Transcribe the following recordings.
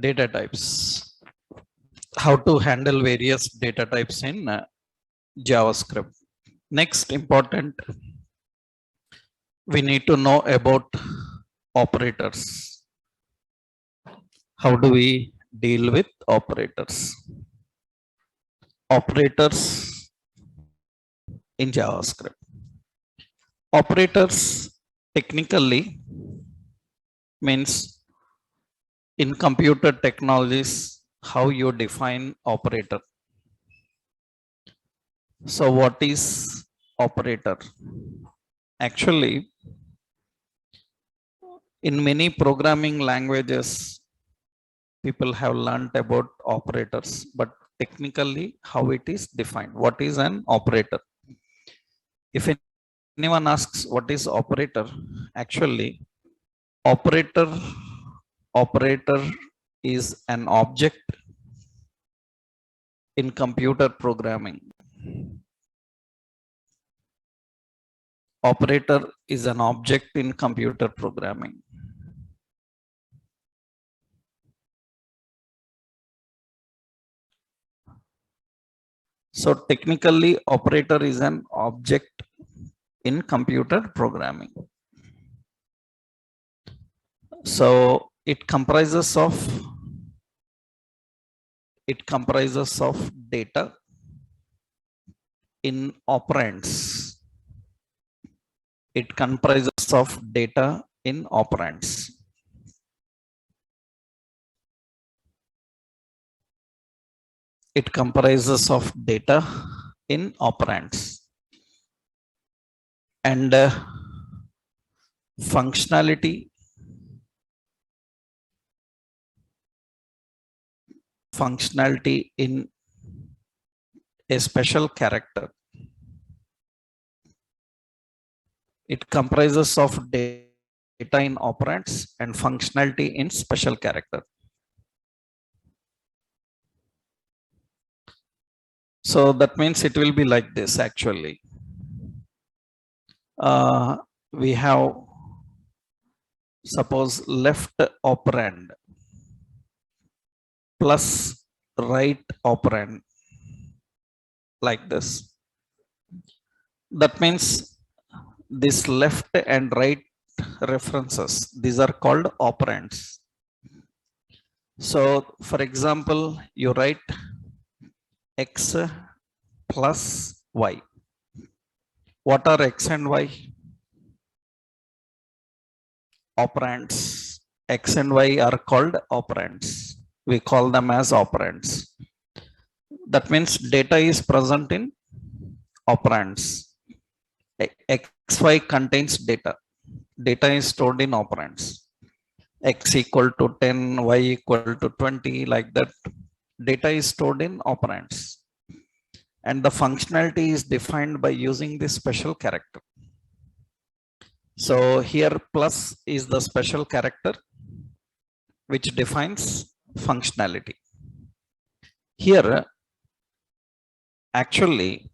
Data types. How to handle various data types in JavaScript. Next important, we need to know about operators. How do we deal with operators? Operators in JavaScript. Operators technically means in computer technologies how you define operator. So what is operator? Actually, in many programming languages, people have learned about operators, but technically how it is defined. What is an operator? If anyone asks what is operator, actually operator is an object in computer programming. Operator is an object in computer programming. So technically operator is an object in computer programming. So it comprises of data in operands. It comprises of data in operands. It comprises of data in operands. And functionality in a special character. It comprises of data in operands and functionality in special character. So that means it will be like this actually. We have suppose left operand plus right operand like this. That means this left and right references, these are called operands. So for example, you write x plus y. What are x and y? Operands. X and y are called operands. We call them as operands. That means data is present in operands. XY contains data. Data is stored in operands. X equal to 10, Y equal to 20, like that. Data is stored in operands. And the functionality is defined by using this special character. So here plus is the special character which defines functionality. Here actually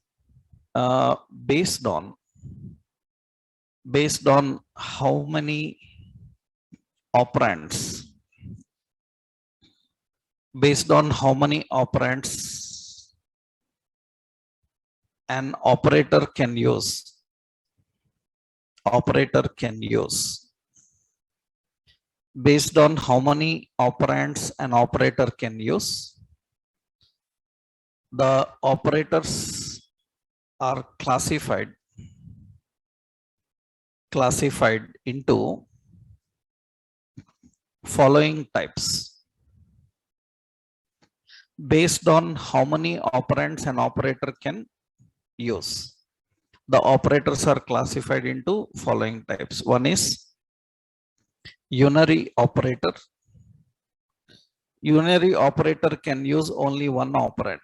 based on how many operands, an operator can use. Based on how many operands an operator can use, the operators are classified into following types. Based on how many operands an operator can use, the operators are classified into following types. One is unary operator. Unary operator can use only one operand.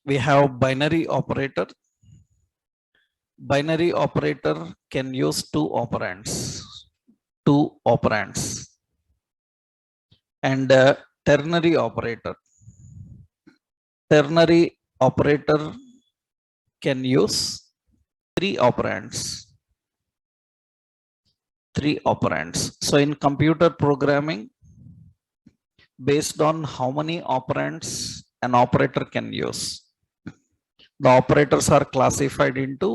We have binary operator. Binary operator can use two operands. And ternary operator. Ternary operator can use three operands. three operands. So in computer programming, based on how many operands an operator can use, the operators are classified into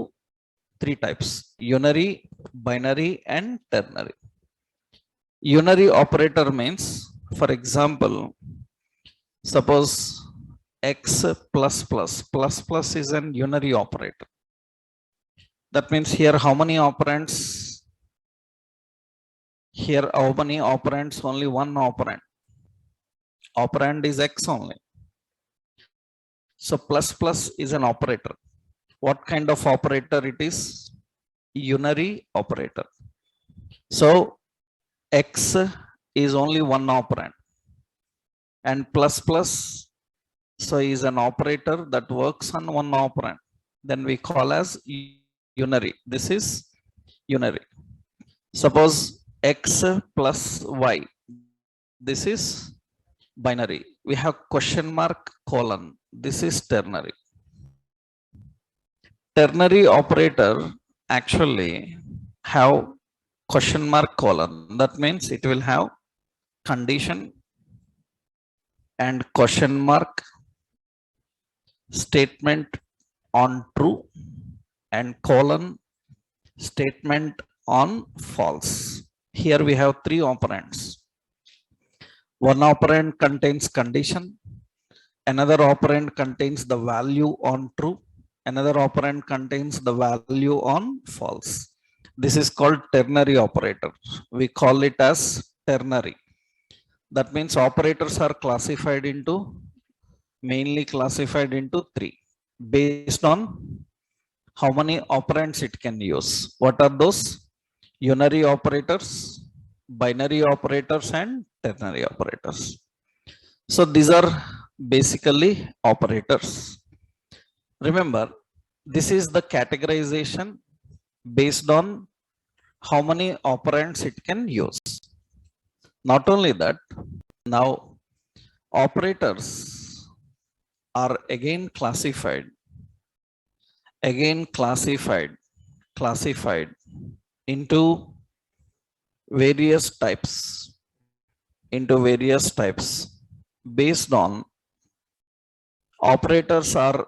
three types: unary, binary, and ternary. Unary operator means, for example, suppose x plus is an unary operator. That means here how many operands? Here how many operands? Only one operand. Operand is x only. So plus is an operator. What kind of operator it is? Unary operator. So x is only one operand, and plus so is an operator that works on one operand. Then we call as unary. This is unary. Suppose x plus y. This is binary. We have question mark colon. This is ternary. Ternary operator actually have question mark colon. That means it will have condition and question mark, statement on true, and colon, statement on false. Here we have three operands. One operand contains condition, another operand contains the value on true, another operand contains the value on false. This is called ternary operator. We call it as ternary. That means operators are mainly classified into three based on how many operands it can use. What are those? Unary operators, binary operators, and ternary operators. So these are basically operators. Remember, this is the categorization based on how many operands it can use. Not only that, now operators are again classified into various types based on operators are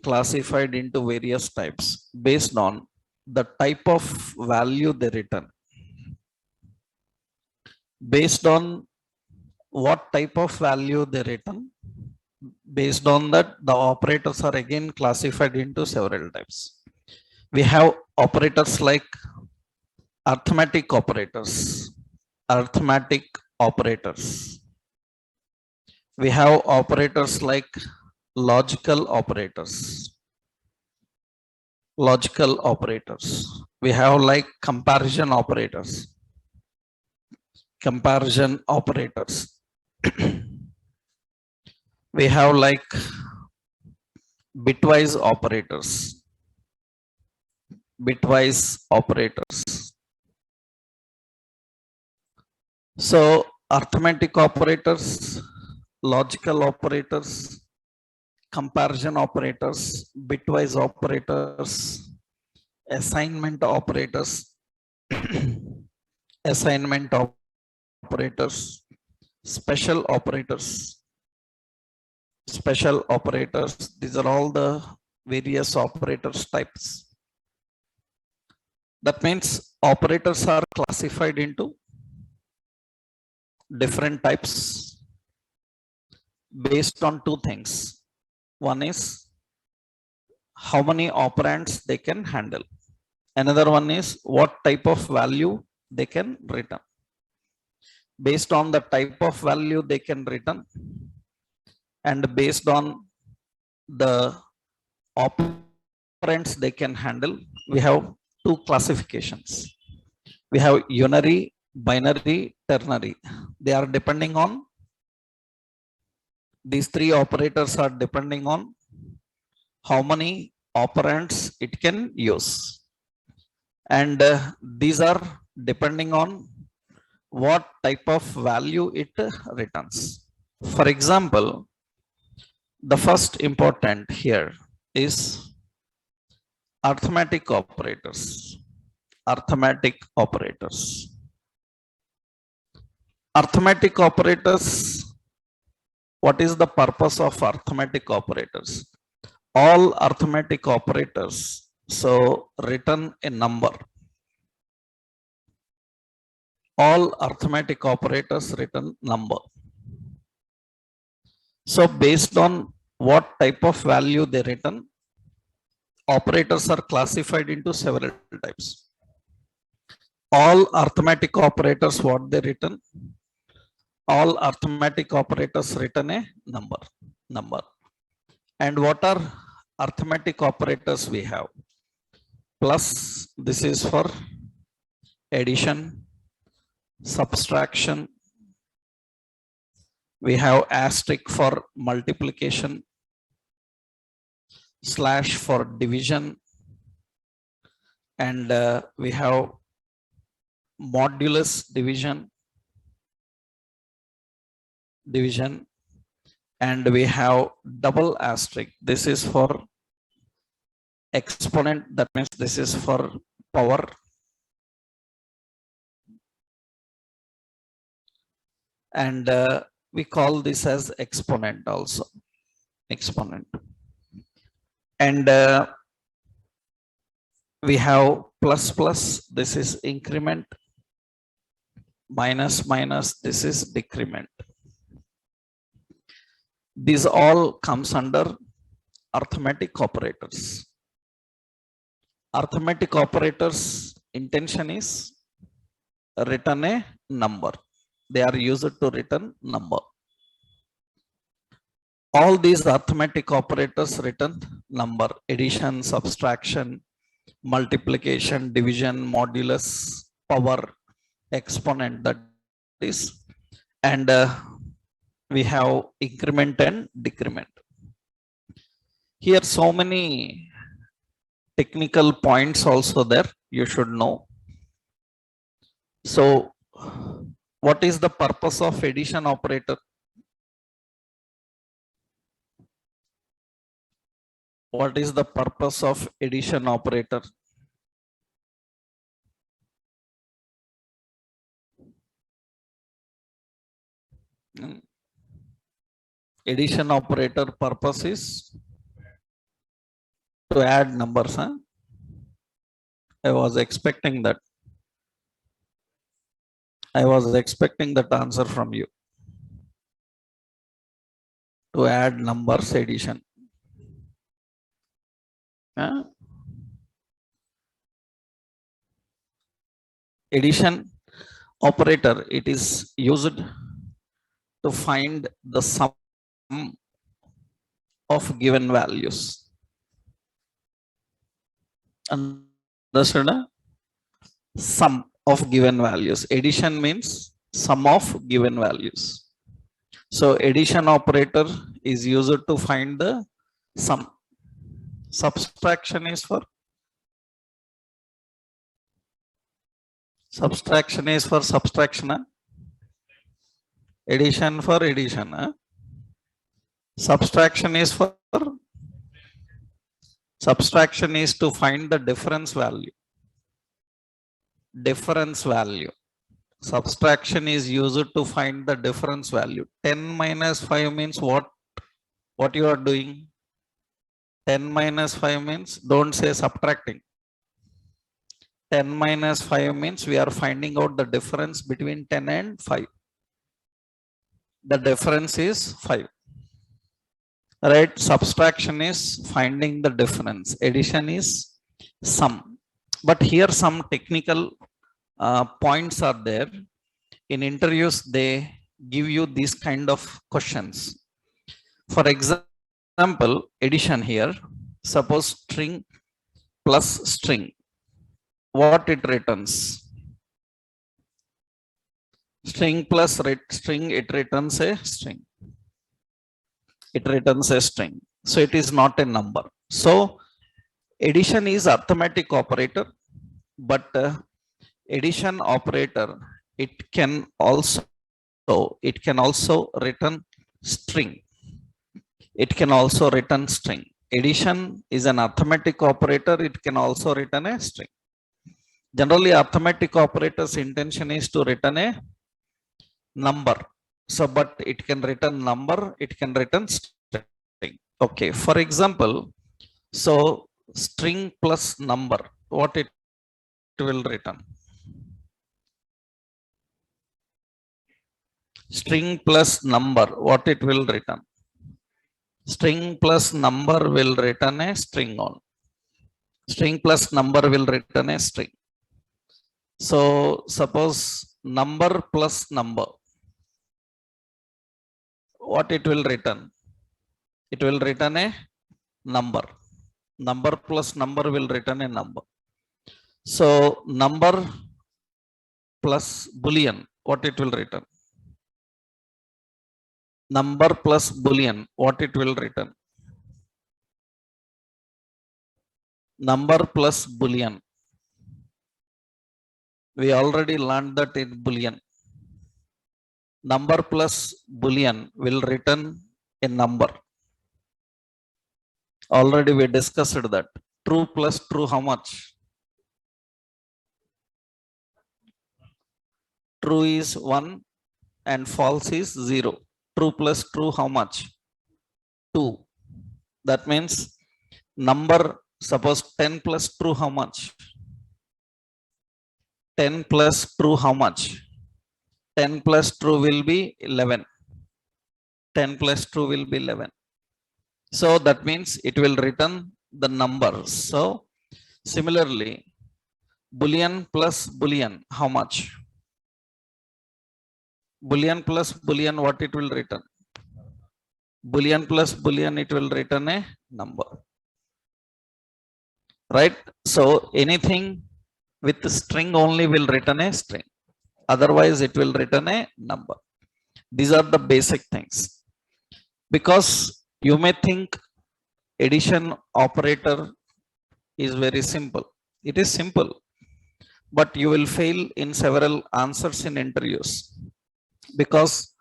classified into various types based on the type of value they return. Based on what type of value they return, based on that the operators are again classified into several types. We have operators like arithmetic operators. We have operators like logical operators. We have like comparison operators. We have like bitwise operators. So arithmetic operators, logical operators, comparison operators, bitwise operators, assignment operators, special operators. These are all the various operators types. That means operators are classified into different types based on two things. One is how many operands they can handle. Another one is what type of value they can return. Based on the type of value they can return and based on the operands they can handle, we have two classifications. We have unary, binary, ternary. They are depending on, these three operators are depending on how many operands it can use. And these are depending on what type of value it returns. For example, the first important here is arithmetic operators. arithmetic operators. Arithmetic operators, what is the purpose of arithmetic operators? All arithmetic operators, so written a number. All arithmetic operators written number. So based on what type of value they written, operators are classified into several types. All arithmetic operators, what they written? All arithmetic operators written a number. And what are arithmetic operators we have? Plus, this is for addition, subtraction. We have asterisk for multiplication, slash for division, and we have modulus division, and we have double asterisk. This is for exponent, that means this is for power. And we call this as exponent also, exponent. And we have plus plus, this is increment, minus minus, this is decrement. These all comes under arithmetic operators. Arithmetic operators intention is written a number. They are used to written number. All these arithmetic operators written number, addition, subtraction, multiplication, division, modulus, power, exponent, that is, and we have increment and decrement. Here so many technical points also there you should know. So what is the purpose of addition operator? What is the purpose of addition operator? Addition operator purpose is to add numbers. I was expecting that. I was expecting that answer from you. To add numbers, addition. Addition operator, it is used to find the sum of given values. Understood? Sum of given values. Addition means sum of given values. So addition operator is used to find the sum. Subtraction is for subtraction. Addition for addition. Subtraction is to find the difference value. Subtraction is used to find the difference value. 10 minus 5 means what you are doing? 10 minus 5 means, don't say subtracting. 10 minus 5 means we are finding out the difference between 10 and 5. The difference is 5. Right? Subtraction is finding the difference. Addition is sum. But here some technical points are there. In interviews, they give you these kind of questions. For example, addition here, suppose string plus string. What it returns? String plus string, it returns a string. So it is not a number. So addition is arithmetic operator, but addition operator, it can also return string. Addition is an arithmetic operator. It can also return a string. Generally, arithmetic operator's intention is to return a number. So, but it can return number, it can return string. Okay, for example, so string plus number, what it will return? String plus number, what it will return? String plus number will return a string on. String plus number will return a string. So suppose number plus number, what it will return? It will return a number. Number plus number will return a number. So number plus boolean, what it will return? Number plus boolean, what it will return? Number plus boolean. We already learned that in boolean. Number plus boolean will return a number. Already we discussed that. True plus true, how much? True is 1 and false is 0. True plus true, how much? 2. That means number, suppose 10 plus true, how much? 10 plus true, how much? 10 plus true will be 11. 10 plus true will be 11. So that means it will return the number. So similarly, boolean plus boolean, how much? Boolean plus boolean, what it will return? Boolean plus boolean, it will return a number. Right? So anything with string only will return a string. Otherwise, it will return a number. These are the basic things. Because you may think addition operator is very simple. It is simple, but you will fail in several answers in interviews because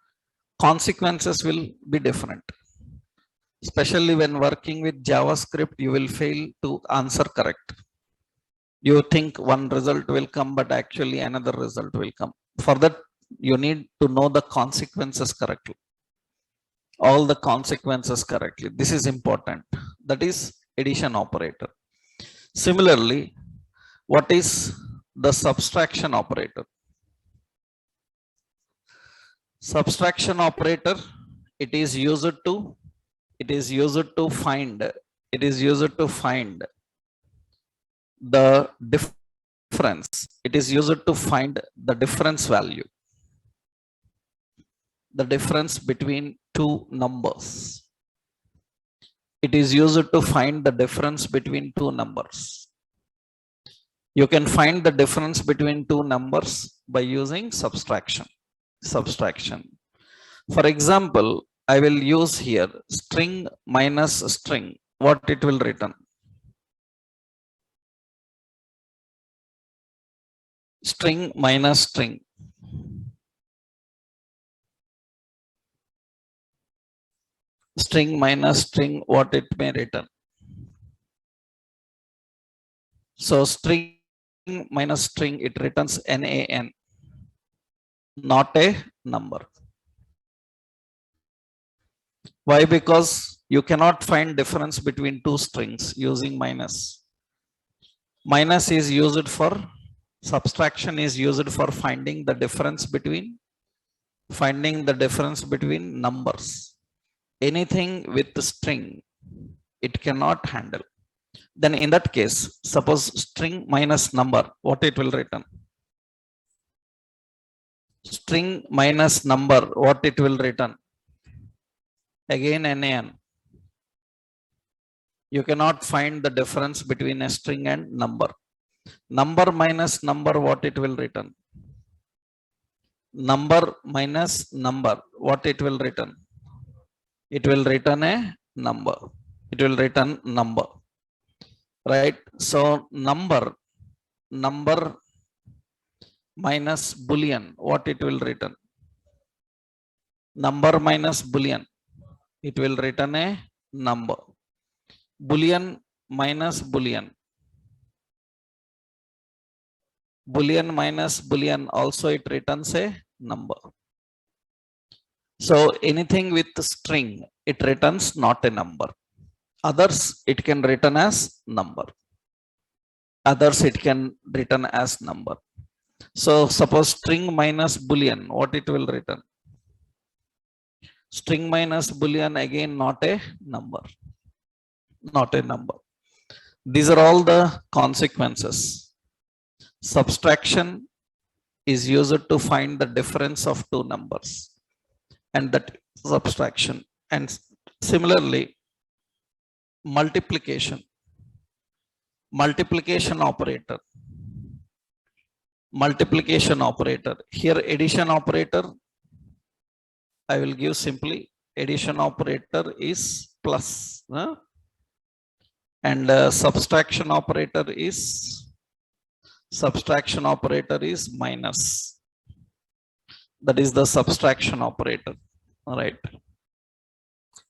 consequences will be different. Especially when working with JavaScript, you will fail to answer correct. You think one result will come, but actually another result will come. For that, you need to know the consequences correctly. All the consequences correctly. This is important. That is addition operator. Similarly, what is the subtraction operator? Subtraction operator, it is used to find the difference. It is used to find the difference value, the difference between two numbers. It is used to find the difference between two numbers. You can find the difference between two numbers by using subtraction. For example, I will use here string minus string. What it will return? String minus string. String minus string, what it may return? So string minus string, it returns NaN, not a number. Why? Because you cannot find difference between two strings using minus. Minus is used for subtraction, is used for finding the difference between numbers. Anything with the string, it cannot handle. Then in that case, suppose string minus number, what it will return? String minus number, what it will return? Again NaN. You cannot find the difference between a string and number. Number minus number, what it will return? Number minus number, what it will return? It will return a number. It will return number. Right? So number minus boolean, what it will return? Number minus boolean, it will return a number. Boolean minus boolean, Boolean minus Boolean also it returns a number. So anything with string, it returns not a number. Others, it can return as number. Others, it can return as number. So suppose string minus Boolean, what it will return? String minus Boolean, again not a number. Not a number. These are all the consequences. Subtraction is used to find the difference of two numbers, and that subtraction. And similarly, multiplication operator. Multiplication operator. Here addition operator, I will give simply addition operator is plus, and subtraction operator is minus. That is the subtraction operator, right?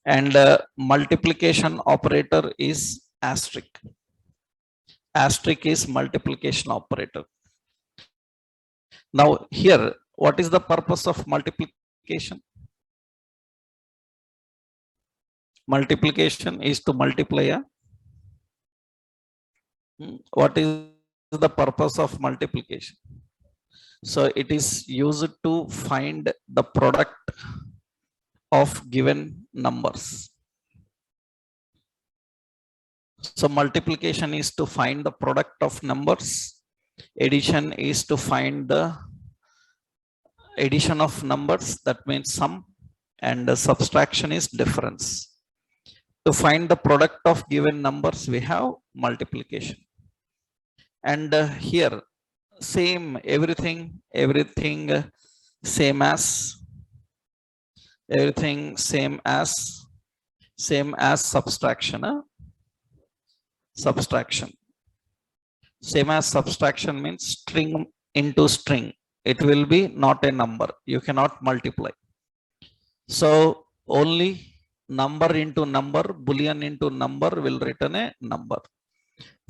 And multiplication operator is asterisk. Asterisk is multiplication operator. Now here, what is the purpose of multiplication? Multiplication is to multiply. What is the purpose of multiplication? So it is used to find the product of given numbers. So multiplication is to find the product of numbers. Addition is to find the addition of numbers, that means sum, and the subtraction is difference. To find the product of given numbers, we have multiplication. And here same, everything same as, everything same as subtraction. Subtraction, same as subtraction means string into string, it will be not a number, you cannot multiply. So only number into number, Boolean into number will return a number.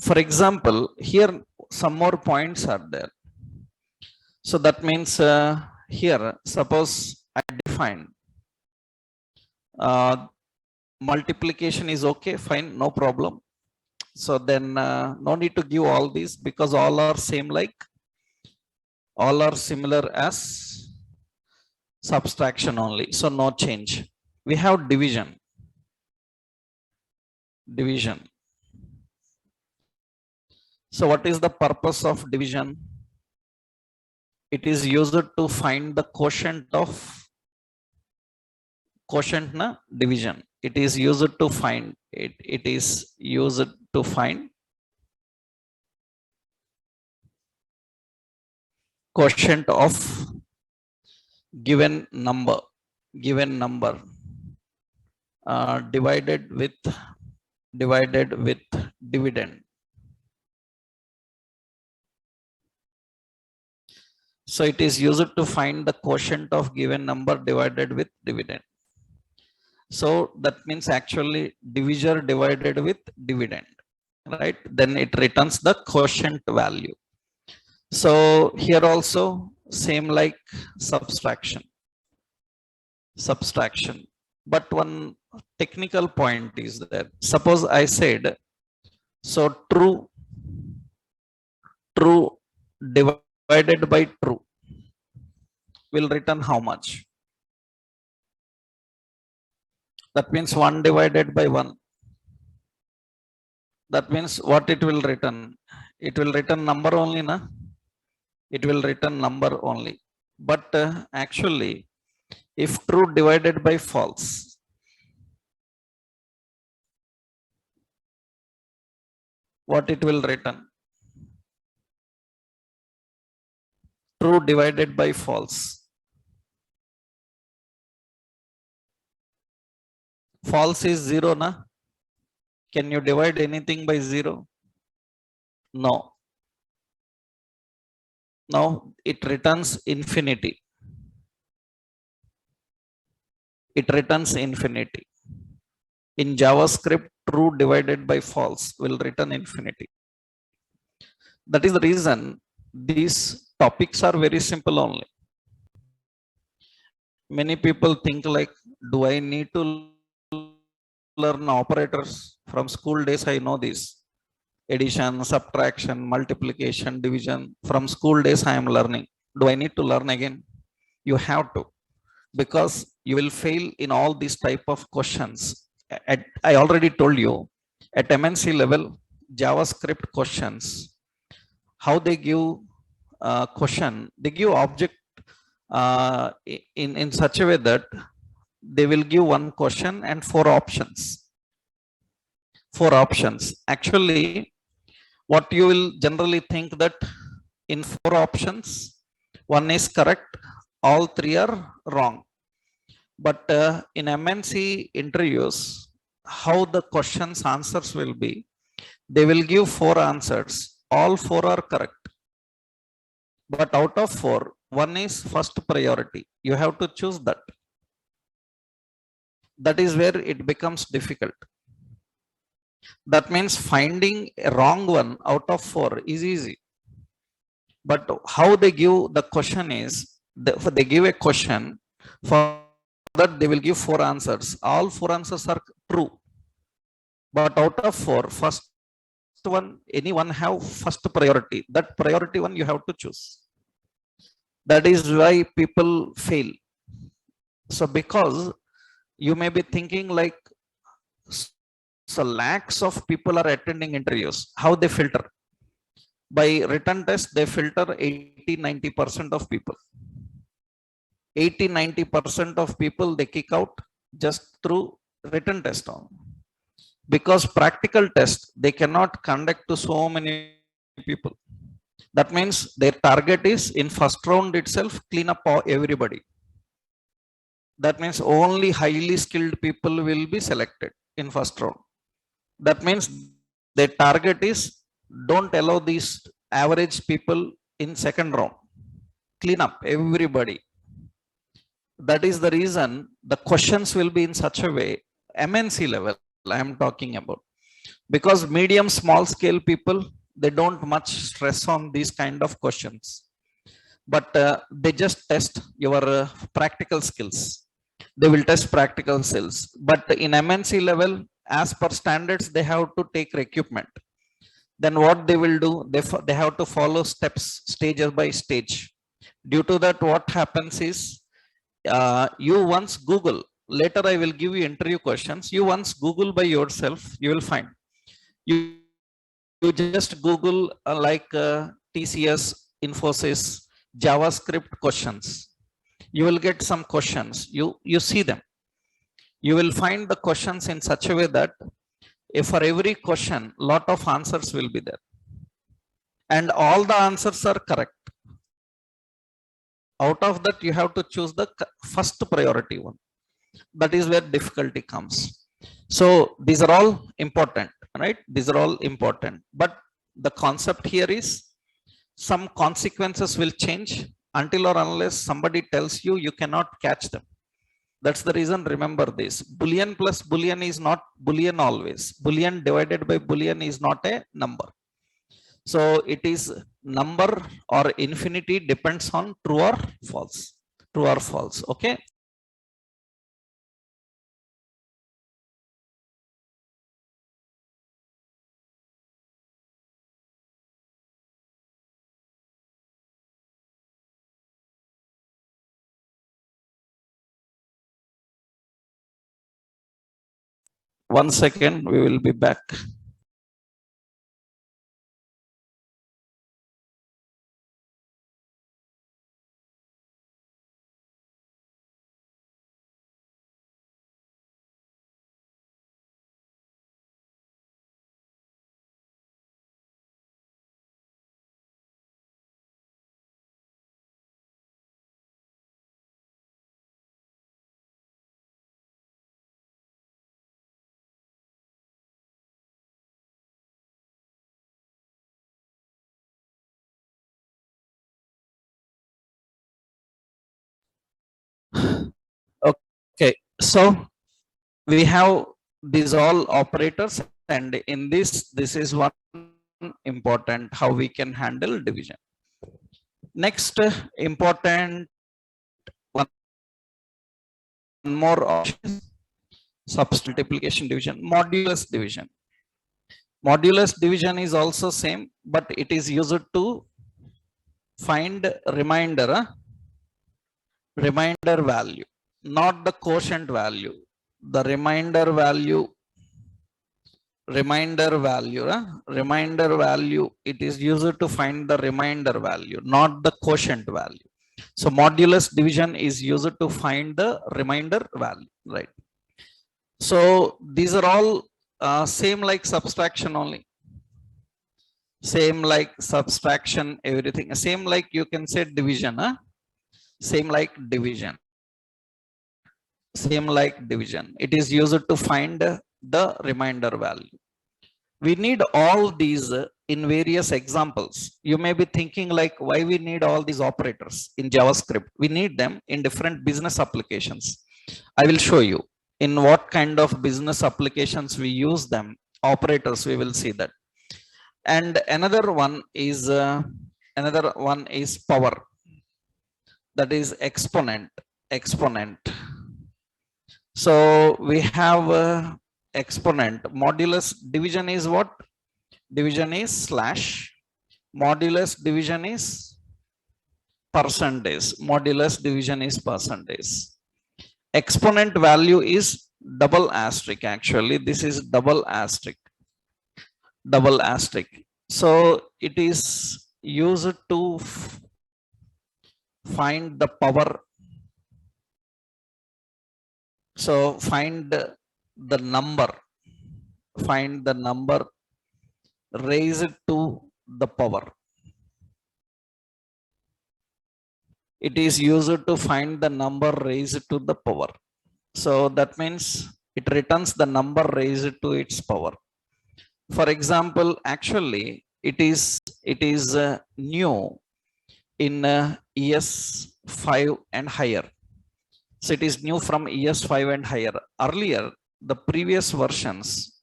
For example, here some more points are there. So that means here, suppose I define multiplication is okay, fine, no problem. So then no need to give all these, because all are same, like all are similar as subtraction only, so no change. We have division. So what is the purpose of division? It is used to find the quotient of division. It is used to find it is used to find quotient of given number divided with dividend. So it is used to find the quotient of given number divided with dividend. So that means actually divisor divided with dividend, right? Then it returns the quotient value. So here also same like subtraction. But one technical point is there. Suppose I said, so true divided by true will return how much? That means 1 divided by 1. That means what it will return? It will return number only, na? It will return number only. But actually, if true divided by false, what it will return? True divided by false. False is 0, na? Can you divide anything by 0? No. Now it returns infinity. It returns infinity. In JavaScript, true divided by false will return infinity. That is the reason these topics are very simple only. Many people think like, do I need to learn operators from school days? I know this addition, subtraction, multiplication, division from school days I am learning. Do I need to learn again? You have to, because you will fail in all these type of questions. I already told you at MNC level, JavaScript questions, how they give question, they give object in such a way that they will give one question and four options. Actually, what you will generally think that in four options, one is correct, all three are wrong. But in MNC interviews, how the questions answers will be, they will give four answers, all four are correct, but out of four, one is first priority. You have to choose that. That is where it becomes difficult. That means finding a wrong one out of four is easy. But how they give the question is, they give a question, for that they will give four answers. All four answers are true. But out of four, first one, anyone have first priority. That priority one you have to choose. That is why people fail. So because you may be thinking like, so lakhs of people are attending interviews, how they filter? By written test, they filter 80-90% of people. 80-90% of people they kick out just through written test on. Because practical test they cannot conduct to so many people. That means their target is in first round itself clean up everybody. That means only highly skilled people will be selected in first round. That means their target is, don't allow these average people in second round. Clean up everybody. That is the reason the questions will be in such a way, MNC level I am talking about. Because medium, small scale people, they don't much stress on these kind of questions. But they just test your practical skills. They will test practical skills. But in MNC level, as per standards, they have to take equipment. Then what they will do, they have to follow steps, stage by stage. Due to that, what happens is, you once Google, later I will give you interview questions, you once Google by yourself, you will find. You just Google TCS, Infosys, JavaScript questions. You will get some questions. You see them. You will find the questions in such a way that if for every question, lot of answers will be there. And all the answers are correct. Out of that, you have to choose the first priority one. That is where difficulty comes. So these are all important, right? These are all important. But the concept here is, some consequences will change until or unless somebody tells you, you cannot catch them. That's the reason, remember this. Boolean plus Boolean is not Boolean always. Boolean divided by Boolean is not a number. So it is number or infinity depends on true or false. True or false. Okay. One second, we will be back. Okay, so we have these all operators, and in this is one important, how we can handle division. Next important one more option, substitute multiplication division, modulus division. Modulus division is also same, but it is used to find remainder value, not the quotient value. The remainder value, it is used to find the remainder value, not the quotient value. So modulus division is used to find the remainder value, right? So these are all same like subtraction only. Same like subtraction, everything. Same like you can say division, same like division. Same like division. It is used to find the remainder value. We need all these in various examples. You may be thinking like, why we need all these operators in JavaScript? We need them in different business applications. I will show you in what kind of business applications we use them. Operators, we will see that. And another one is power. That is exponent. So we have exponent. Modulus division is what? Division is slash. Modulus division is percentage. Modulus division is percentage. Exponent value is double asterisk. Actually, this is double asterisk. So it is used to find the power. So find the number raised to the power. It is used to find the number raised to the power. So that means it returns the number raised to its power. For example, actually it is new in ES5 and higher. So it is new from ES5 and higher. Earlier, the previous versions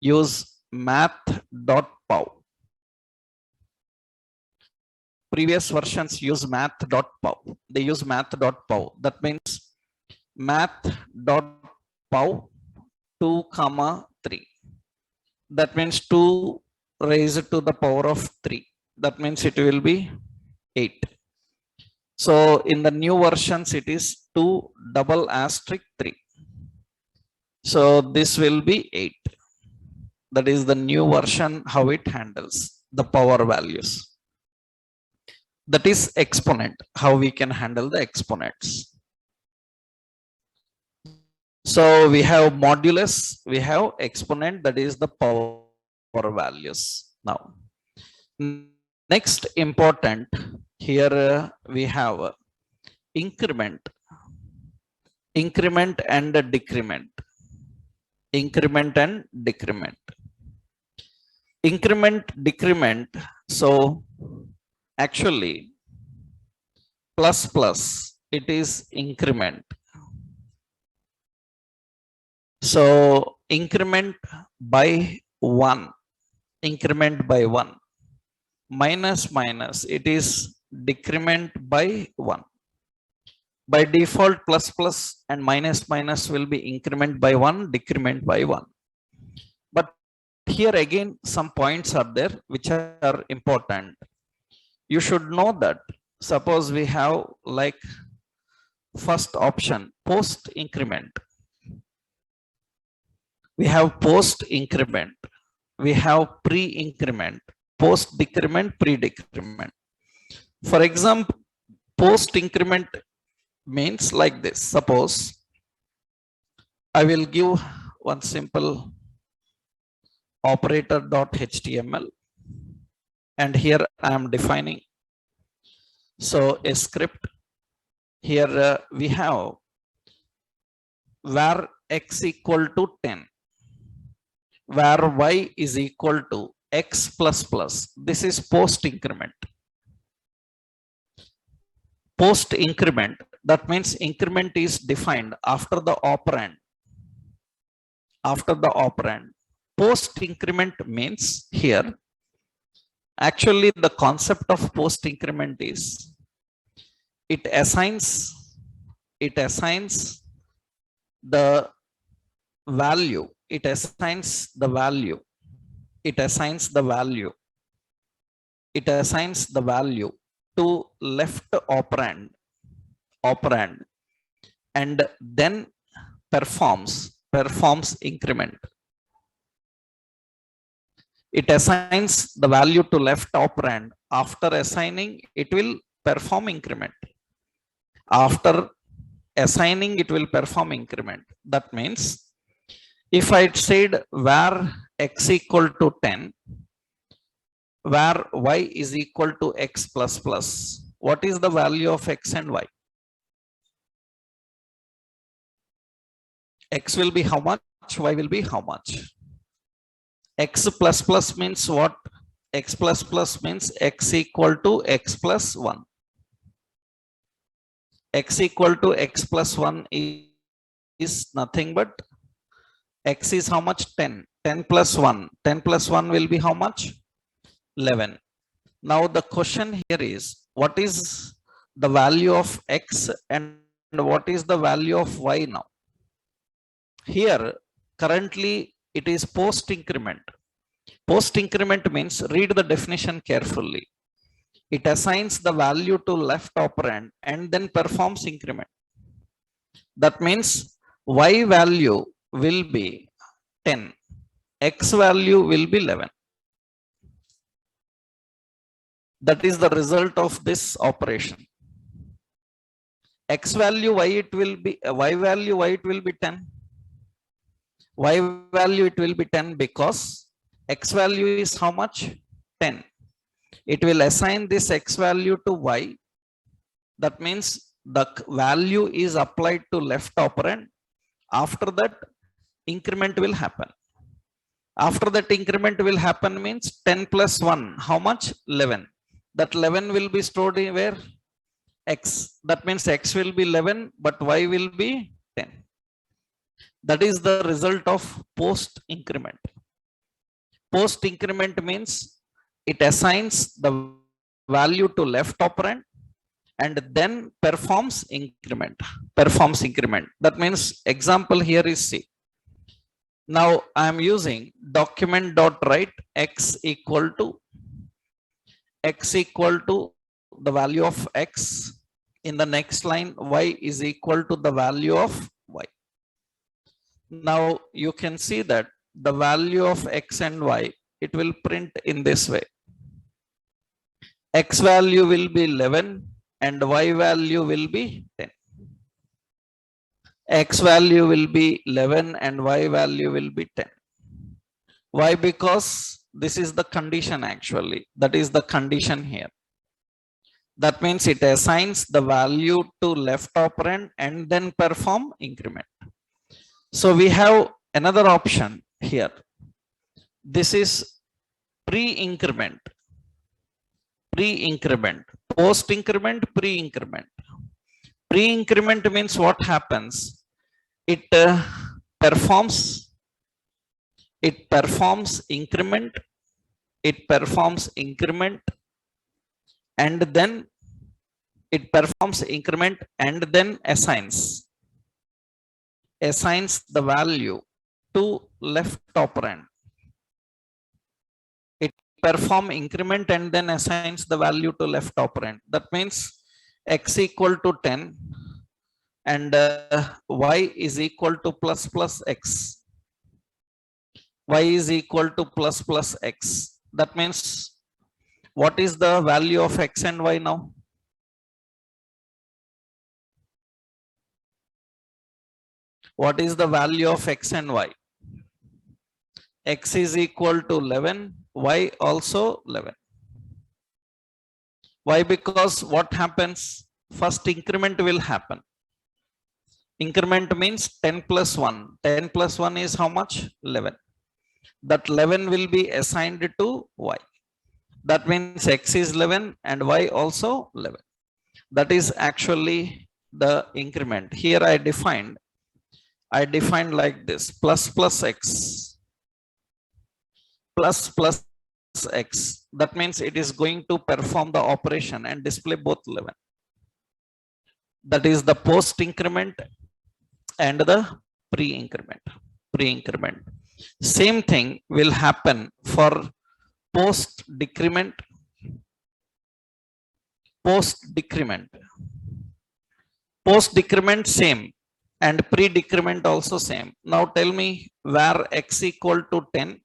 use math.pow. Previous versions use math.pow. They use math.pow. That means math.pow 2,3. That means 2 raised to the power of 3. That means it will be 8. So in the new versions, it is 2 double asterisk 3. So this will be 8. That is the new version, how it handles the power values. That is exponent, how we can handle the exponents. So we have modulus, we have exponent, that is the power values. Now, next important, here we have increment and decrement. Increment, decrement. So actually, plus, it is increment. So increment by 1, minus, it is decrement by 1. By default, plus and minus will be increment by 1, decrement by 1. But here again, some points are there which are important. You should know that suppose we have like first option, post increment. We have post increment. We have pre-increment, post decrement, pre-decrement. For example, post increment means like this. Suppose I will give one simple operator.html, and here I am defining. So a script. Here we have var x equal to 10, where y is equal to x plus. This is post increment. Post increment, that means increment is defined after the operand. Post increment means here Actually, the concept of post increment is it assigns the value, it assigns the value, it assigns the value, it assigns the value to left operand and then performs increment. It assigns the value to left operand. After assigning, it will perform increment. After assigning, it will perform increment. That means if I said var x equal to 10, where y is equal to x plus plus, what is the value of x and y? X will be how much, y will be how much? X plus plus means what? X plus plus means x equal to x plus 1. X equal to x plus 1 is nothing but x is how much? 10. 10 plus 1. 10 plus 1 will be how much? 11. Now the question here is, what is the value of x and what is the value of y now? Here, currently it is post increment. Post increment means, read the definition carefully. It assigns the value to left operand and then performs increment. That means y value will be 10, x value will be 11. That is the result of this operation. X value, why it will be, y value, why it will be 10? Y value it will be 10 because x value is how much? 10. It will assign this x value to y. That means the value is applied to left operand. After that, increment will happen. After that, increment will happen means 10 plus 1. How much? 11. That 11 will be stored in where? X. That means x will be 11, but y will be 10. That is the result of post increment. Post increment means it assigns the value to left operand and then performs increment. That means example here is C. Now I am using document.write x equal to the value of x. In the next line, y is equal to the value of y. Now you can see that the value of x and y, it will print in this way. X value will be 11 and y value will be 10. X value will be 11 and y value will be 10. Why? Because this is the condition actually. That is the condition here. That means it assigns the value to left operand and then perform increment. So we have another option here. This is pre-increment. Post-increment, pre-increment. Pre-increment means what happens? It performs increment. It performs increment and then it performs increment and then assigns the value to left operand. It perform increment and then assigns the value to left operand. That means x equal to 10 and y is equal to plus plus x. Y is equal to plus plus x. That means what is the value of x and y now? What is the value of x and y? X is equal to 11, y also 11. Why? Because what happens? First increment will happen. Increment means 10 plus 1. 10 plus 1 is how much? 11. That 11 will be assigned to y. That means x is 11 and y also 11. That is actually the increment. Here I defined like this: plus plus x plus plus x. That means it is going to perform the operation and display both 11. That is the post increment and the pre-increment. Pre-increment. Same thing will happen for post decrement, post decrement. Post decrement same and pre decrement also same. Now tell me where x equal to 10,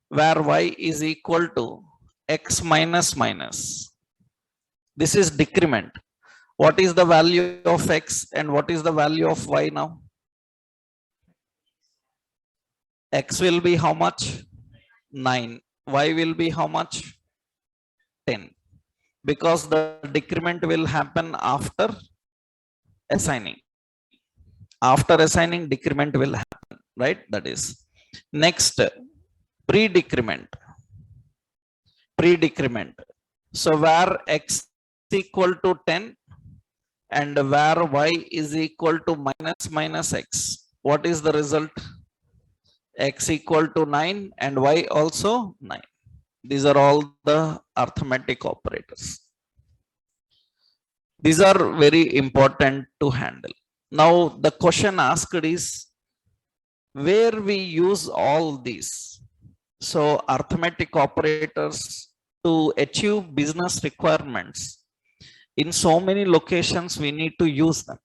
where y is equal to x minus minus. This is decrement. What is the value of x and what is the value of y now? X will be how much? 9. Y will be how much? 10. Because the decrement will happen after assigning. After assigning, decrement will happen, right? That is. Next, pre-decrement. Pre-decrement. So where x equal to 10 and where y is equal to minus x. What is the result? X equal to 9 and y also 9. These are all the arithmetic operators. These are very important to handle. Now the question asked is where we use all these. So arithmetic operators to achieve business requirements. In so many locations we need to use them.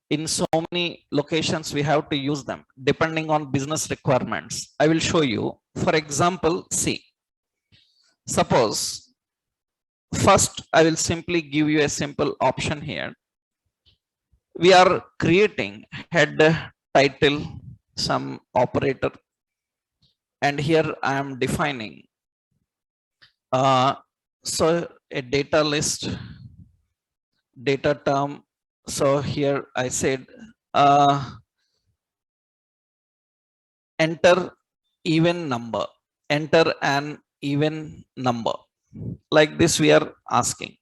In so many locations we have to use them depending on business requirements. I will show you. For example, see. Suppose first I will simply give you a simple option here. We are creating head, title, some operator, and here I am defining so a data list, data term. So here I said enter even number, enter an even number. Like this we are asking,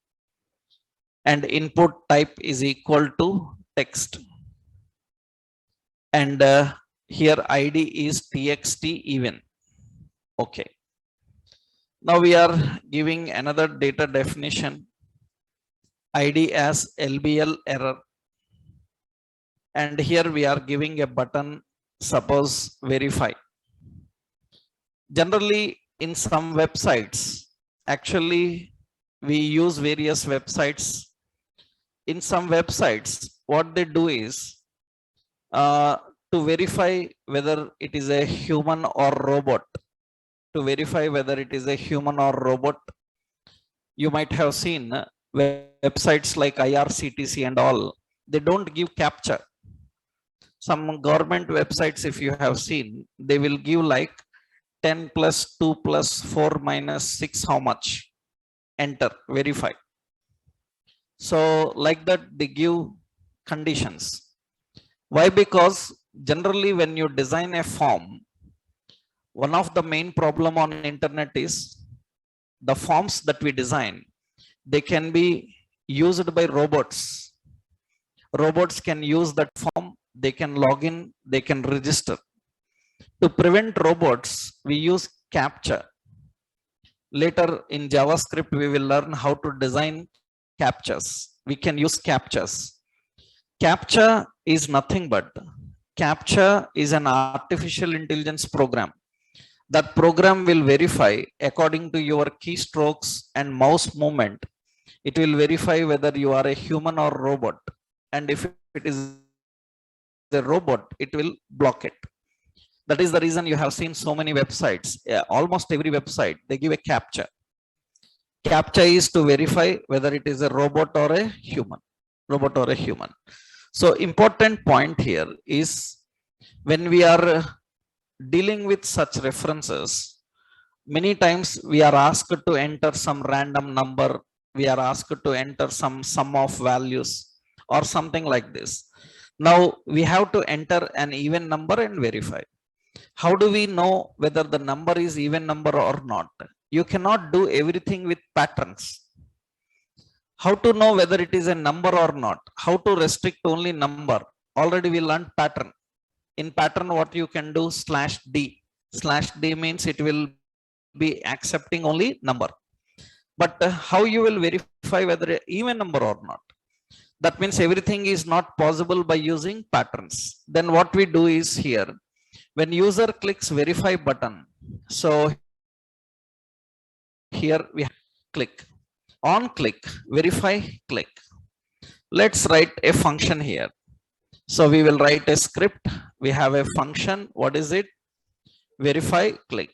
and input type is equal to text, and here id is txt even. Okay, now we are giving another data definition, id as lbl error, and here we are giving a button, suppose verify. Generally in some websites, actually we use various websites. In some websites what they do is to verify whether it is a human or robot, to verify whether it is a human or robot, you might have seen websites like IRCTC and all, they don't give captcha. Some government websites, if you have seen, they will give like 10 plus 2 plus 4 minus 6 how much, enter, verify. So like that they give conditions. Why? Because generally when you design a form, one of the main problem on internet is the forms that we design, they can be used by robots. Robots can use that form, they can log in, they can register. To prevent robots, we use captcha. Later in JavaScript, we will learn how to design captchas. We can use captchas. CAPTCHA is nothing but, CAPTCHA is an artificial intelligence program. That program will verify according to your keystrokes and mouse movement. It will verify whether you are a human or robot. And if it is a robot, it will block it. That is the reason you have seen so many websites. Almost every website, they give a CAPTCHA. CAPTCHA is to verify whether it is a robot or a human. Robot or a human. So important point here is when we are dealing with such references, many times we are asked to enter some random number, we are asked to enter some sum of values or something like this. Now we have to enter an even number and verify. How do we know whether the number is even number or not? You cannot do everything with patterns. How to know whether it is a number or not? How to restrict only number? Already we learned pattern. In pattern, what you can do, /d. /d means it will be accepting only number. But how you will verify whether even number or not? That means everything is not possible by using patterns. Then what we do is here, when user clicks verify button, so here we click on click verify click. Let's write a function here. So we will write a script. We have a function. What is it? Verify click.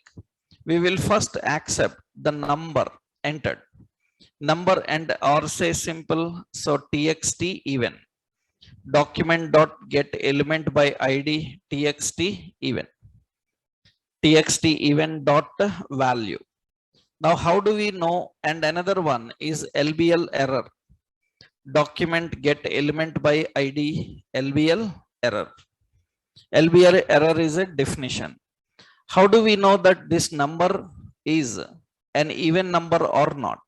We will first accept the number entered. Number and or say simple. So txt even. Document dot get element by id txt even. Txt even dot value. Now how do we know? And another one is LBL error. Document get element by id LBL error. LBL error is a definition. How do we know that this number is an even number or not?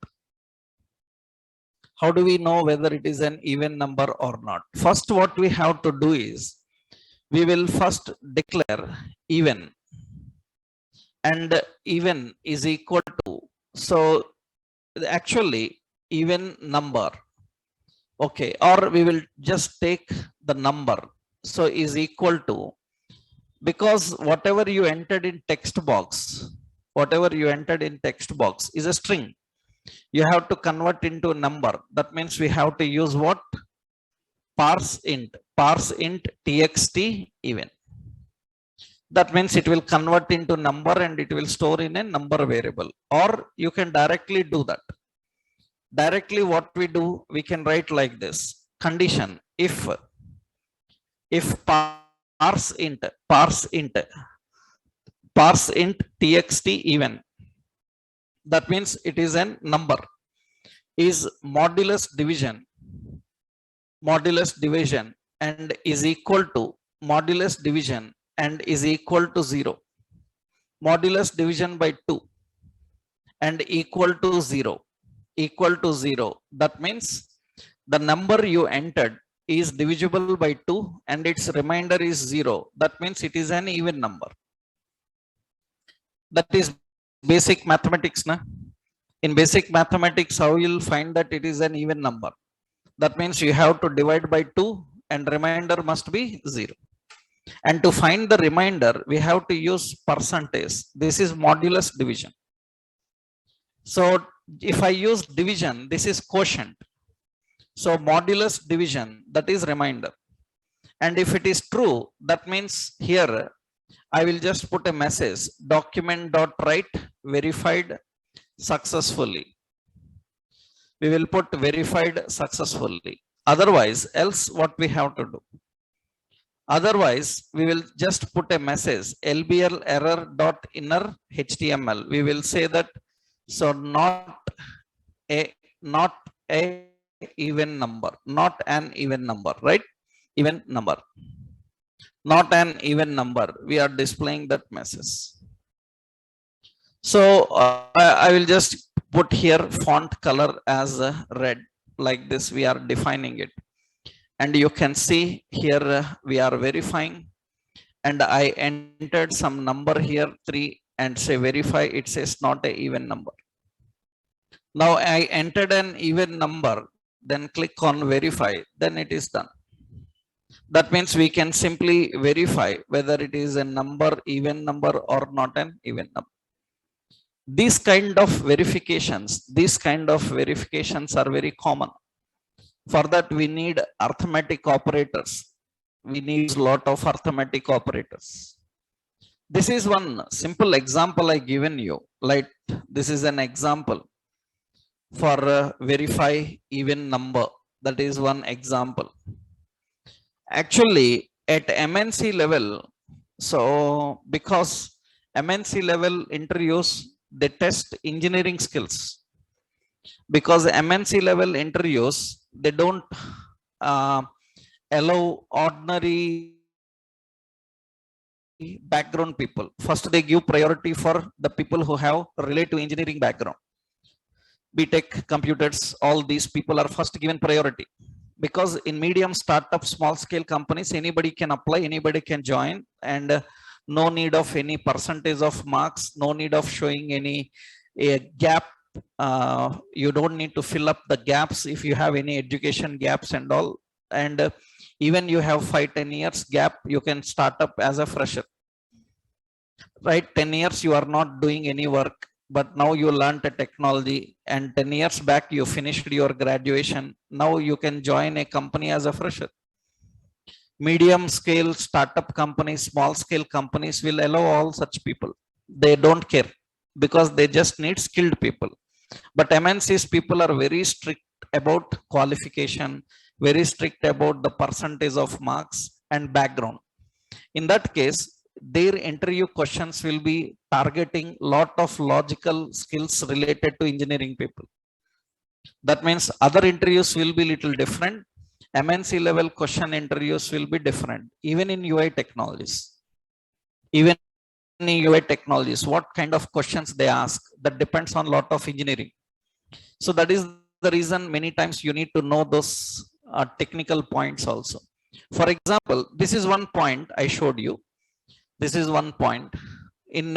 How do we know whether it is an even number or not? First, what we have to do is we will first declare even, and even is equal to, so actually even number. Okay, or we will just take the number. So is equal to, because whatever you entered in text box, whatever you entered in text box is a string. You have to convert into a number. That means we have to use what? Parse int txt even. That means it will convert into number and it will store in a number variable. Or you can directly do that. Directly what we do, we can write like this. Condition if parse int txt even. That means it is a number. Is modulus division and is equal to modulus division and is equal to 0. Modulus division by 2 and equal to 0. That means the number you entered is divisible by 2 and its remainder is 0. That means it is an even number. That is basic mathematics. In basic mathematics, how you will find that it is an even number? That means you have to divide by 2 and remainder must be 0. And to find the remainder, we have to use percentage. This is modulus division. So if I use division, this is quotient. So modulus division, that is remainder. And if it is true, that means here I will just put a message, document.write verified successfully. We will put verified successfully. Otherwise, else what we have to do? Otherwise, we will just put a message, LBL error dot inner HTML. We will say that, so not a even number, not an even number, right? Even number, not an even number. We are displaying that message. So I will just put here font color as red, like this. We are defining it. And you can see here we are verifying, and I entered some number here 3 and say verify. It says not a even number. Now I entered an even number, then click on verify, then it is done. That means we can simply verify whether it is a number, even number or not an even number. These kind of verifications are very common. For that, we need arithmetic operators. We need a lot of arithmetic operators. This is one simple example I given you. Like this is an example for verify even number. That is one example. Actually, at MNC level, so because MNC level interviews, they test engineering skills. Because MNC level interviews, they don't allow ordinary background people. First, they give priority for the people who have relate to engineering background. BTech, computers, all these people are first given priority. Because in medium startup, small scale companies, anybody can apply, anybody can join, and no need of any percentage of marks, no need of showing any a gap. You don't need to fill up the gaps if you have any education gaps and all. And even you have 5-10 years gap, you can start up as a fresher, right? 10 years you are not doing any work, but now you learned a technology, and 10 years back you finished your graduation. Now you can join a company as a fresher. Medium scale startup companies, small scale companies will allow all such people. They don't care because they just need skilled people. But MNCs people are very strict about qualification, very strict about the percentage of marks and background. In that case, their interview questions will be targeting lot of logical skills related to engineering people. That means other interviews will be little different. MNC level question interviews will be different. Even in UI technologies, even in UI technologies, what kind of questions they ask, that depends on lot of engineering. So that is the reason many times you need to know those technical points also. For example, this is one point I showed you. This is one point. In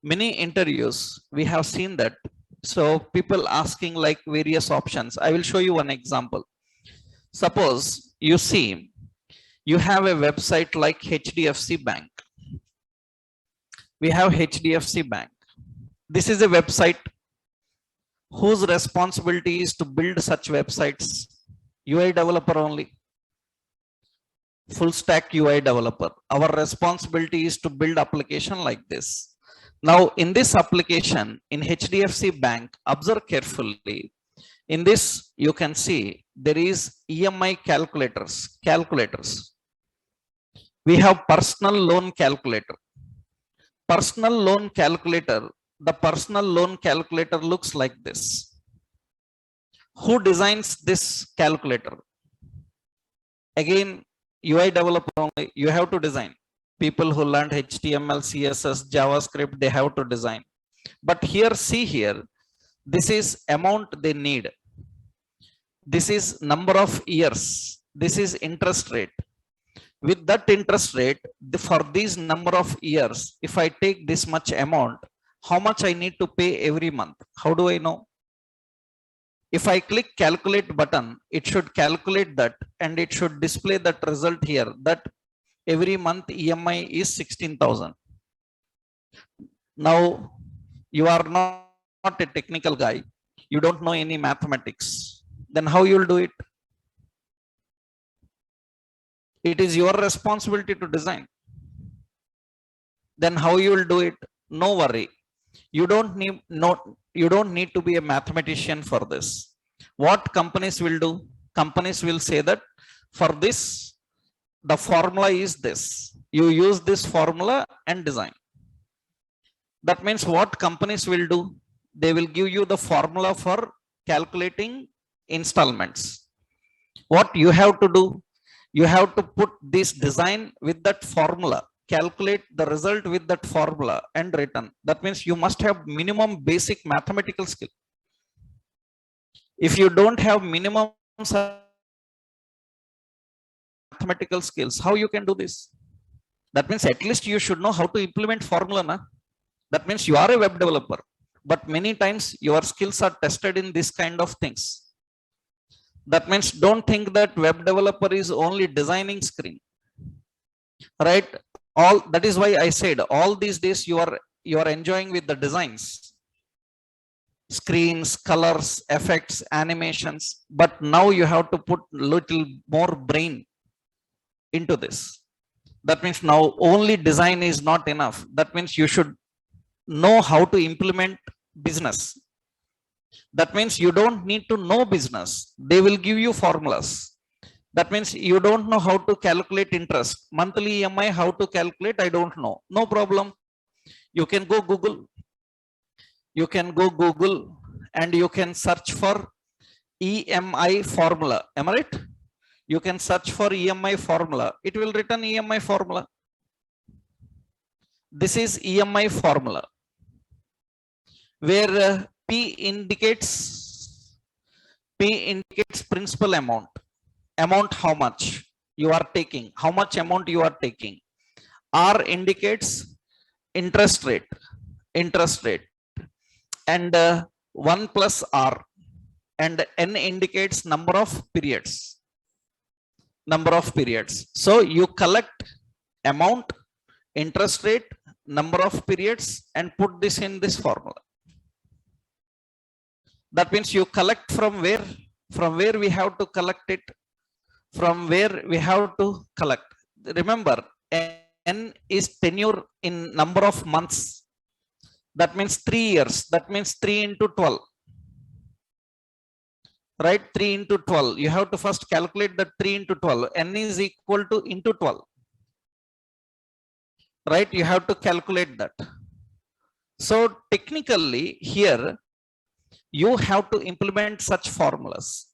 many interviews, we have seen that. So people asking like various options. I will show you one example. Suppose you see, you have a website like HDFC Bank. We have HDFC Bank. This is a website whose responsibility is to build such websites. UI developer only. Full stack UI developer. Our responsibility is to build application like this. Now in this application in HDFC Bank, observe carefully. In this you can see there is EMI calculators. We have personal loan calculator. Personal loan calculator. The personal loan calculator looks like this. Who designs this calculator? Again, UI developer only. You have to design. People who learned HTML, CSS, JavaScript, they have to design. But here, see here, this is amount they need. This is number of years. This is interest rate. With that interest rate, for these number of years, if I take this much amount, how much I need to pay every month? How do I know? If I click calculate button, it should calculate that and it should display that result here, that every month EMI is 16,000. Now you are not a technical guy. You don't know any mathematics. Then how you will do it? It is your responsibility to design. Then how you will do it? No worry. You don't need to be a mathematician for this. What companies will do? Companies will say that for this, the formula is this. You use this formula and design. That means what companies will do? They will give you the formula for calculating installments. What you have to do? You have to put this design with that formula, calculate the result with that formula and return. That means you must have minimum basic mathematical skill. If you don't have minimum mathematical skills, how you can do this? That means at least you should know how to implement formula. Na? That means you are a web developer, but many times your skills are tested in this kind of things. That means don't think that web developer is only designing screen, right? All that is why I said all these days you are enjoying with the designs, screens, colors, effects, animations, but now you have to put little more brain into this. That means now only design is not enough. That means you should know how to implement business. That means you don't need to know business. They will give you formulas. That means you don't know how to calculate interest. Monthly EMI, how to calculate, I don't know. No problem. You can go Google. You can go Google and you can search for EMI formula. Am I right? You can search for EMI formula. It will return EMI formula. This is EMI formula, where P indicates principal amount. Amount how much you are taking, how much amount you are taking. R indicates interest rate, and 1 plus R, and N indicates number of periods. So you collect amount, interest rate, number of periods, and put this in this formula. That means you collect from where? From where we have to collect it? From where we have to collect? Remember, N is tenure in number of months. That means 3 years. That means 3 into 12. Right? 3 into 12. You have to first calculate that 3 into 12. N is equal to into 12. Right? You have to calculate that. So technically here, you have to implement such formulas.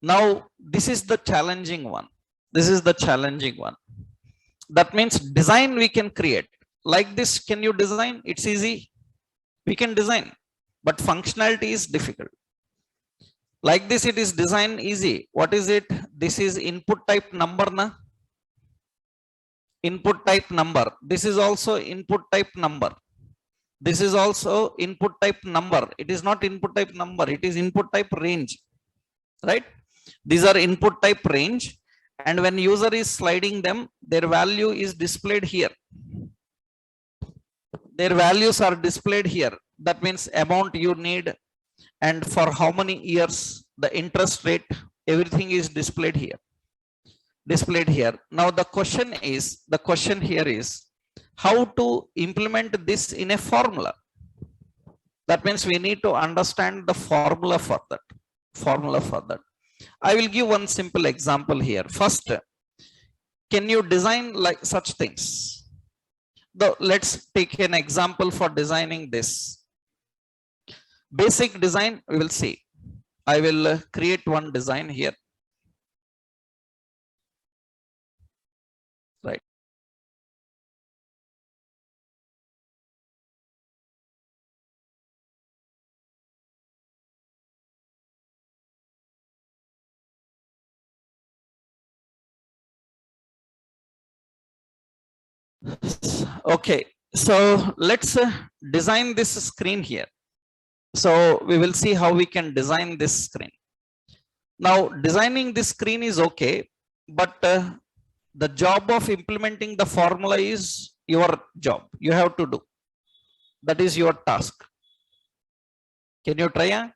Now, this is the challenging one. That means design we can create. Like this, can you design? It's easy. We can design, but functionality is difficult. Like this, it is design easy. What is it? This is input type number, na? Input type number. This is also input type number. This is also input type number. It is not input type number. It is input type range, right? These are input type range. And when user is sliding them, their value is displayed here. Their values are displayed here. That means amount you need, and for how many years, the interest rate, everything is displayed here. Now the question here is how to implement this in a formula. That means we need to understand the formula for that. I will give one simple example here. First, can you design like such things? Let's take an example for designing this. Basic design, we will see. I will create one design here. Right. Okay, so let's design this screen here. So we will see how we can design this screen. Now, designing this screen is okay, but the job of implementing the formula is your job. You have to do. That is your task. Can you try?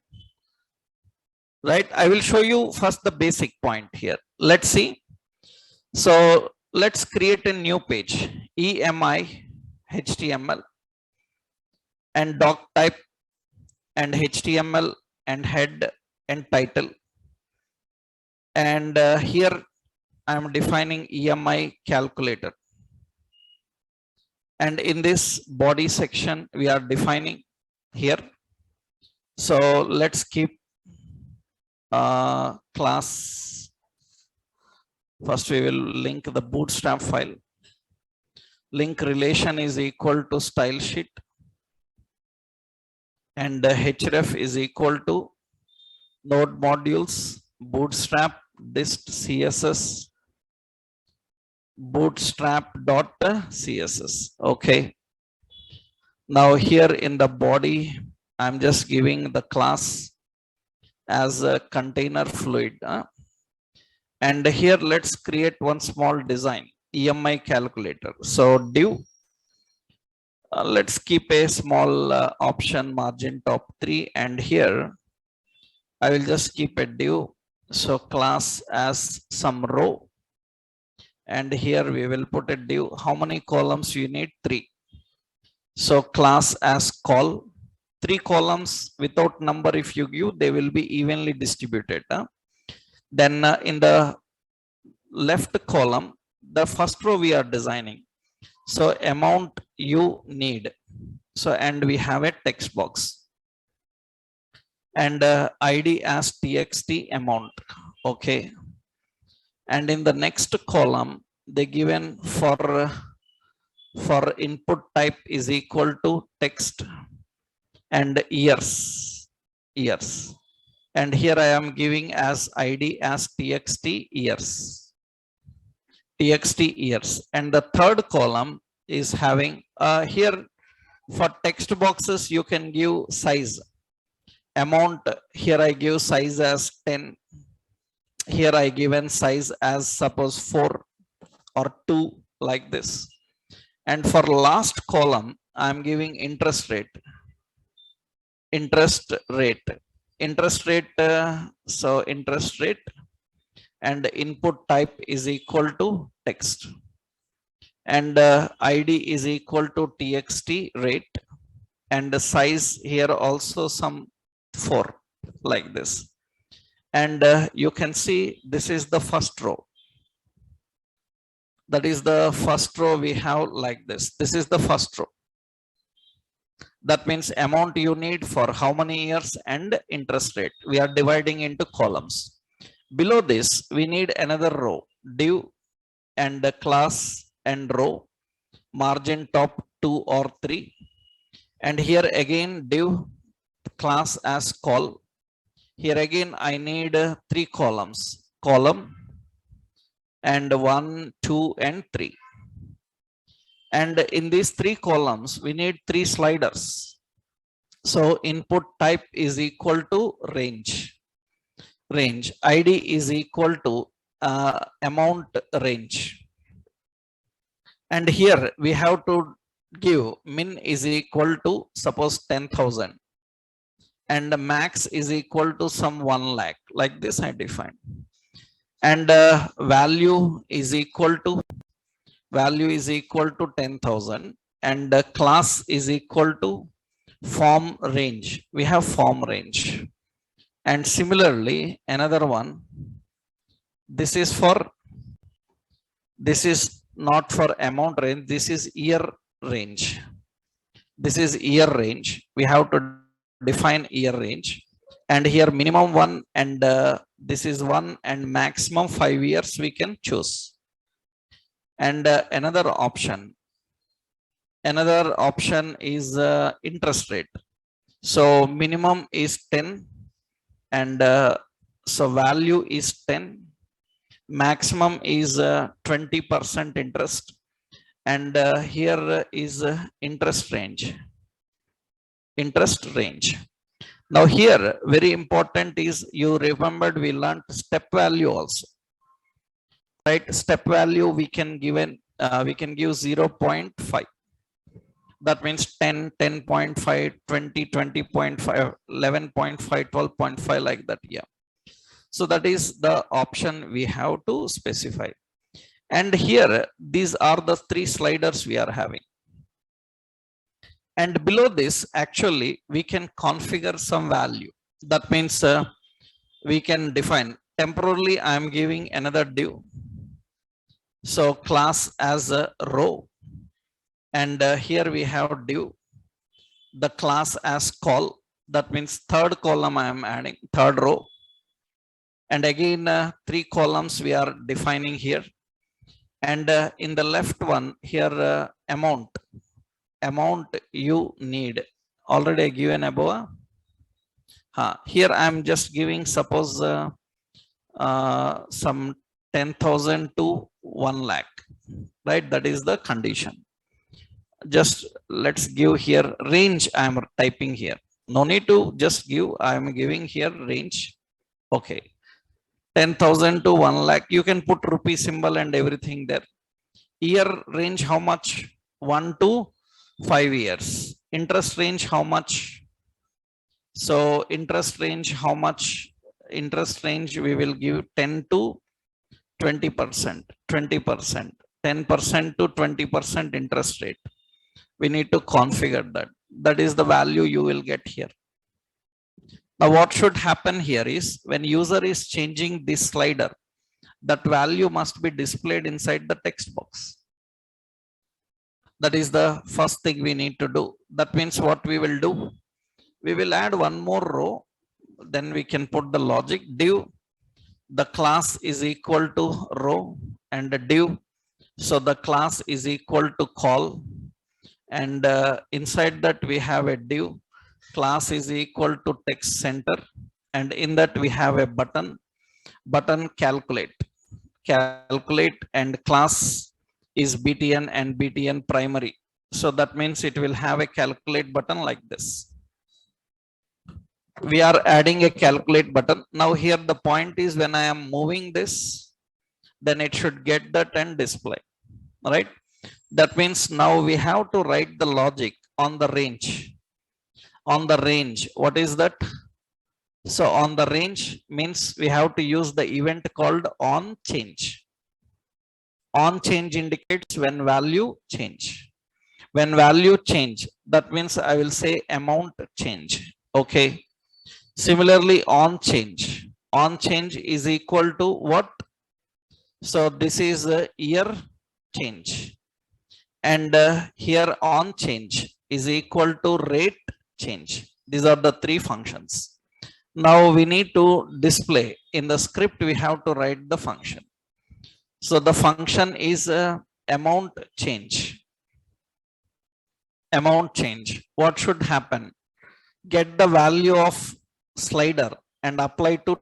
Right? I will show you first the basic point here. Let's see. So let's create a new page. EMI HTML and doc type and HTML and head and title. And here I am defining EMI calculator. And in this body section, we are defining here. So let's keep class. First, we will link the bootstrap file. Link relation is equal to style sheet. And href is equal to node modules, bootstrap, dist css, bootstrap.css. Okay. Now here in the body, I'm just giving the class as a container fluid. And here let's create one small design, EMI calculator. So div, let's keep a small option margin top 3, and here I will just keep a div. So class as some row, and here we will put a div. How many columns you need? 3. So class as call, 3 columns without number. If you give, they will be evenly distributed. Then in the left column, the first row we are designing. So amount you need. So, and we have a text box. And ID as txt amount. Okay. And in the next column, they given for input type is equal to text and years. And here I am giving as ID as txt years. txt years, and the third column is having here for text boxes you can give size amount. Here I give size as 10. Here I given size as suppose 4 or 2, like this. And for last column I am giving interest rate. interest rate interest rate so interest rate, and input type is equal to text, and id is equal to txt rate, and the size here also some 4, like this. And you can see this is the first row. That is the first row we have, like this. This is the first row. That means amount you need for how many years and interest rate. We are dividing into columns. Below this, we need another row, div and the class and row, margin top 2 or 3. And here again, div class as call. Here again, I need 3 columns, column and 1, 2, and 3. And in these 3 columns, we need 3 sliders. So input type is equal to range. Range id is equal to amount range. And here we have to give min is equal to suppose 10,000, and max is equal to some 1 lakh, like this I define. And value is equal to 10,000, and the class is equal to form range. We have form range. And similarly, another one, this is not for amount range, this is year range. This is year range. We have to define year range. And here minimum 1, and this is 1, and maximum 5 years we can choose. And another option is interest rate. So minimum is 10, and so value is 10, maximum is 20% interest, and here is interest range. Now here very important is, you remembered we learned step value also, right? Step value we can give 0.5. That means 10, 10.5, 20, 20.5, 11.5, 12.5, like that. Yeah. So that is the option we have to specify. And here, these are the 3 sliders we are having. And below this, actually, we can configure some value. That means we can define temporarily, I am giving another div. So class as a row. And here we have div, the class as call. That means third column I am adding, third row. And again, 3 columns we are defining here. And in the left one, here amount you need. Already given above. Here I am just giving, suppose some 10,000 to 1 lakh, right? That is the condition. Just let's give here range. I am typing here. No need to just give. I am giving here range. Okay. 10,000 to 1 lakh. You can put rupee symbol and everything there. Year range, how much? 1 to 5 years. Interest range, how much? So interest range, how much? Interest range, we will give 10 to 20%, 20%, 10% to 20% interest rate. We need to configure that. That is the value you will get here. Now what should happen here is, when user is changing this slider, that value must be displayed inside the text box. That is the first thing we need to do. That means what we will do, we will add one more row, then we can put the logic div, the class is equal to row, and the div, so the class is equal to call, and inside that we have a div, class is equal to text center, and in that we have a button calculate. calculate and class is btn and btn primary. So that means it will have a calculate button like this. We are adding a calculate button. Now here the point is when I am moving this, then it should get that and display, right? That means now we have to write the logic on the range. On the range, what is that? So on the range means we have to use the event called on change. On change indicates when value change. When value change, that means I will say amount change. Okay. Similarly, on change is equal to what? So this is a year change, and here on change is equal to rate change. These are the three functions. Now we need to display in the script. We have to write the function. So the function is amount change. Amount change. What should happen? Get the value of slider and apply to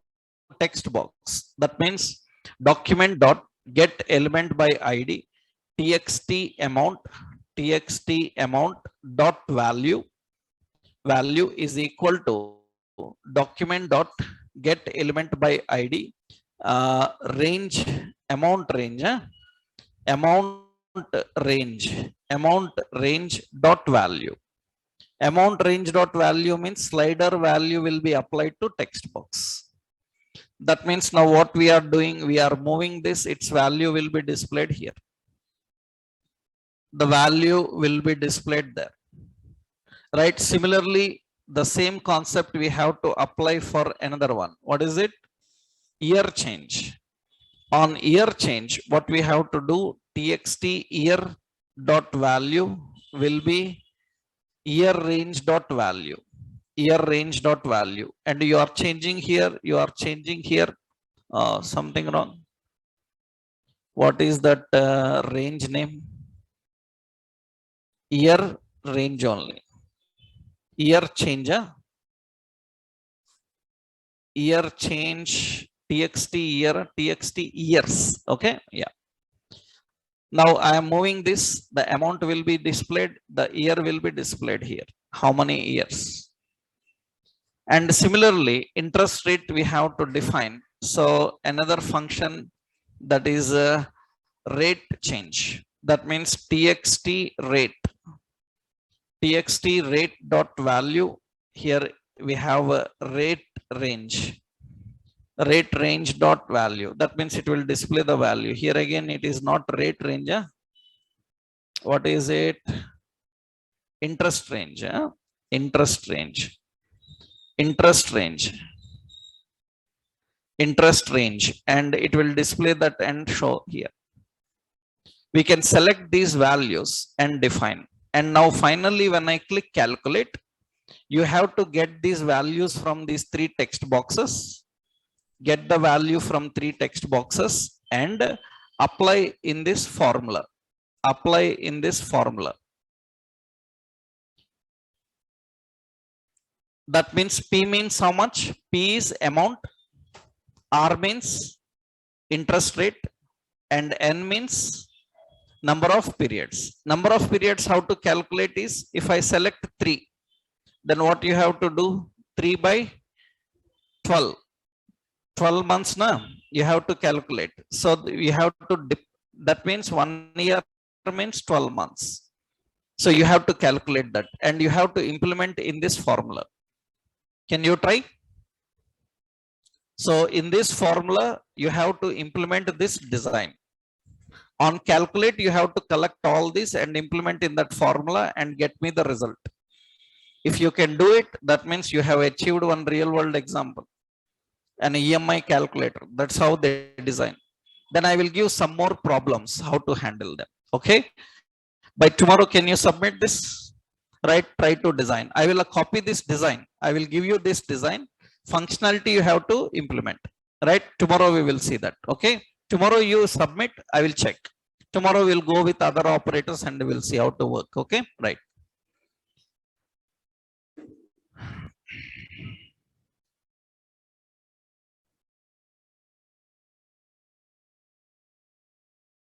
text box. That means document dot get element by id txt amount dot value is equal to document dot get element by id range amount range amount range dot value. Amount range dot value means slider value will be applied to text box. That means now what we are doing, we are moving this, its value will be displayed here. The value will be displayed there, right? Similarly, the same concept we have to apply for another one. What is it? Year change. On year change, what we have to do, txt year dot value will be year range dot value, and you are changing here, something wrong. What is that range name? Year range only. Year change, year change, txt year, txt years. Okay, yeah. Now I am moving this, the amount will be displayed, the year will be displayed here. How many years? And similarly, interest rate we have to define. So another function that is rate change. That means txt rate dot value. Here we have a rate range dot value. That means it will display the value. Here again, it is not rate range. What is it? Interest range. Interest range, and it will display that and show here. We can select these values and define. And now finally, when I click calculate, you have to get these values from these three text boxes. Get the value from three text boxes and apply in this formula. That means P means how much? P is amount, R means interest rate, and N means number of periods. Number of periods how to calculate is, if I select 3, then what you have to do? 3 by 12. 12 months now you have to calculate. So you have to that means 1 year means 12 months. So you have to calculate that and you have to implement in this formula. Can you try? So in this formula you have to implement this design. On calculate you have to collect all this and implement in that formula and get me the result. If you can do it, that means you have achieved one real world example. An EMI calculator. That's how they design. Then I will give some more problems how to handle them. Okay. By tomorrow, can you submit this? Right? Try to design. I will copy this design. I will give you this design. Functionality you have to implement. Right? Tomorrow we will see that. Okay. Tomorrow you submit. I will check. Tomorrow we'll go with other operators and we'll see how to work. Okay. Right.